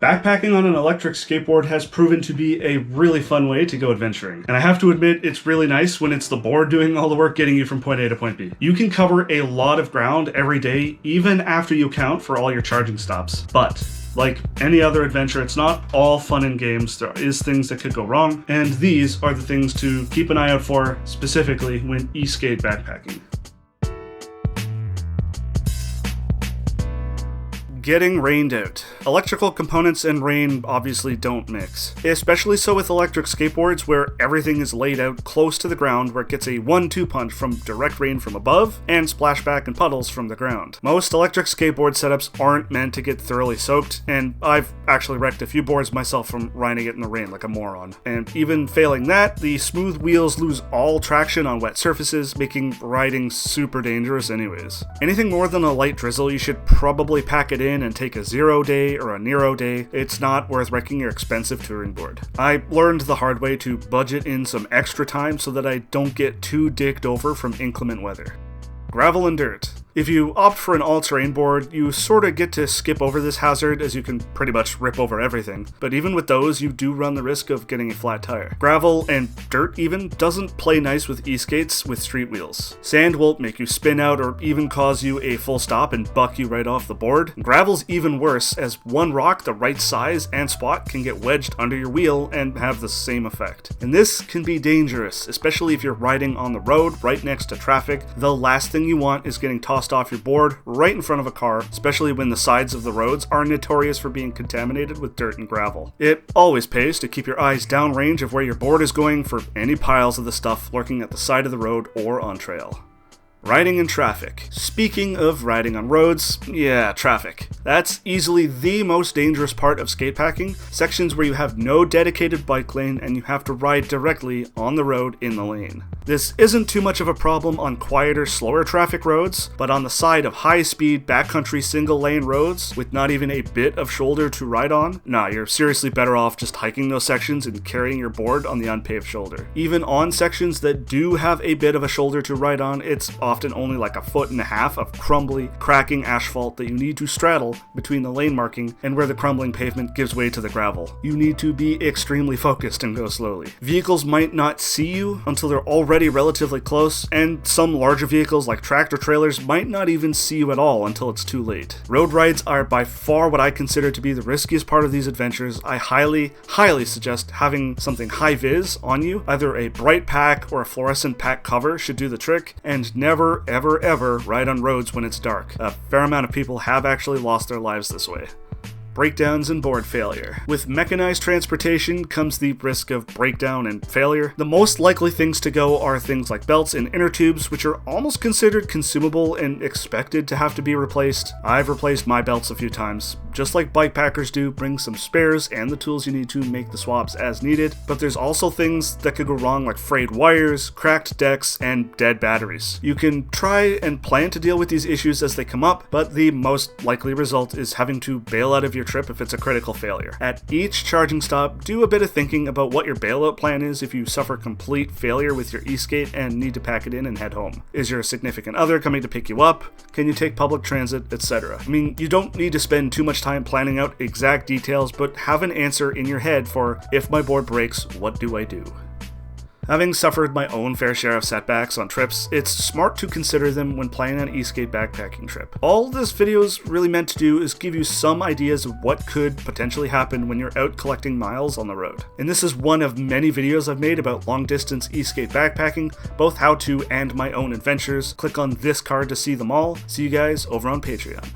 Backpacking on an electric skateboard has proven to be a really fun way to go adventuring. And I have to admit, it's really nice when it's the board doing all the work getting you from point A to point B. You can cover a lot of ground every day, even after you account for all your charging stops. But like any other adventure, it's not all fun and games. There is things that could go wrong, and these are the things to keep an eye out for, specifically when eSkate backpacking. Getting rained out. Electrical components and rain obviously don't mix. Especially so with electric skateboards where everything is laid out close to the ground where it gets a 1-2 punch from direct rain from above and splashback and puddles from the ground. Most electric skateboard setups aren't meant to get thoroughly soaked, and I've actually wrecked a few boards myself from riding it in the rain like a moron. And even failing that, the smooth wheels lose all traction on wet surfaces, making riding super dangerous anyways. Anything more than a light drizzle, you should probably pack it in and take a 0 day or a Nero day. It's not worth wrecking your expensive touring board. I learned the hard way to budget in some extra time so that I don't get too dicked over from inclement weather. Gravel and dirt. If you opt for an all-terrain board, you sorta get to skip over this hazard as you can pretty much rip over everything, but even with those, you do run the risk of getting a flat tire. Gravel, and dirt even, doesn't play nice with eSkates with street wheels. Sand will make you spin out or even cause you a full stop and buck you right off the board. Gravel's even worse, as one rock the right size and spot can get wedged under your wheel and have the same effect. And this can be dangerous, especially if you're riding on the road right next to traffic. The last thing you want is getting tossed off your board right in front of a car, especially when the sides of the roads are notorious for being contaminated with dirt and gravel. It always pays to keep your eyes downrange of where your board is going for any piles of the stuff lurking at the side of the road or on trail. Riding in traffic. Speaking of riding on roads, yeah, traffic. That's easily the most dangerous part of skatepacking, sections where you have no dedicated bike lane and you have to ride directly on the road in the lane. This isn't too much of a problem on quieter, slower traffic roads, but on the side of high-speed, backcountry single-lane roads with not even a bit of shoulder to ride on, nah, you're seriously better off just hiking those sections and carrying your board on the unpaved shoulder. Even on sections that do have a bit of a shoulder to ride on, it's often only like 1.5 feet of crumbly, cracking asphalt that you need to straddle between the lane marking and where the crumbling pavement gives way to the gravel. You need to be extremely focused and go slowly. Vehicles might not see you until they're already relatively close, and some larger vehicles like tractor trailers might not even see you at all until it's too late. Road rides are by far what I consider to be the riskiest part of these adventures. I highly suggest having something high-vis on you. Either a bright pack or a fluorescent pack cover should do the trick, and never ever ride on roads when it's dark. A fair amount of people have actually lost their lives this way. Breakdowns and board failure. With mechanized transportation comes the risk of breakdown and failure. The most likely things to go are things like belts and inner tubes, which are almost considered consumable and expected to have to be replaced. I've replaced my belts a few times. Just like bike packers do, bring some spares and the tools you need to make the swaps as needed. But there's also things that could go wrong like frayed wires, cracked decks, and dead batteries. You can try and plan to deal with these issues as they come up, but the most likely result is having to bail out of your trip if it's a critical failure. At each charging stop, do a bit of thinking about what your bailout plan is if you suffer complete failure with your eSkate and need to pack it in and head home. Is your significant other coming to pick you up? Can you take public transit, etc.? I mean, you don't need to spend too much time planning out exact details, but have an answer in your head for, if my board breaks, what do I do? Having suffered my own fair share of setbacks on trips, it's smart to consider them when planning an eSkate backpacking trip. All this video is really meant to do is give you some ideas of what could potentially happen when you're out collecting miles on the road. And this is one of many videos I've made about long-distance eSkate backpacking, both how to and my own adventures. Click on this card to see them all. See you guys over on Patreon.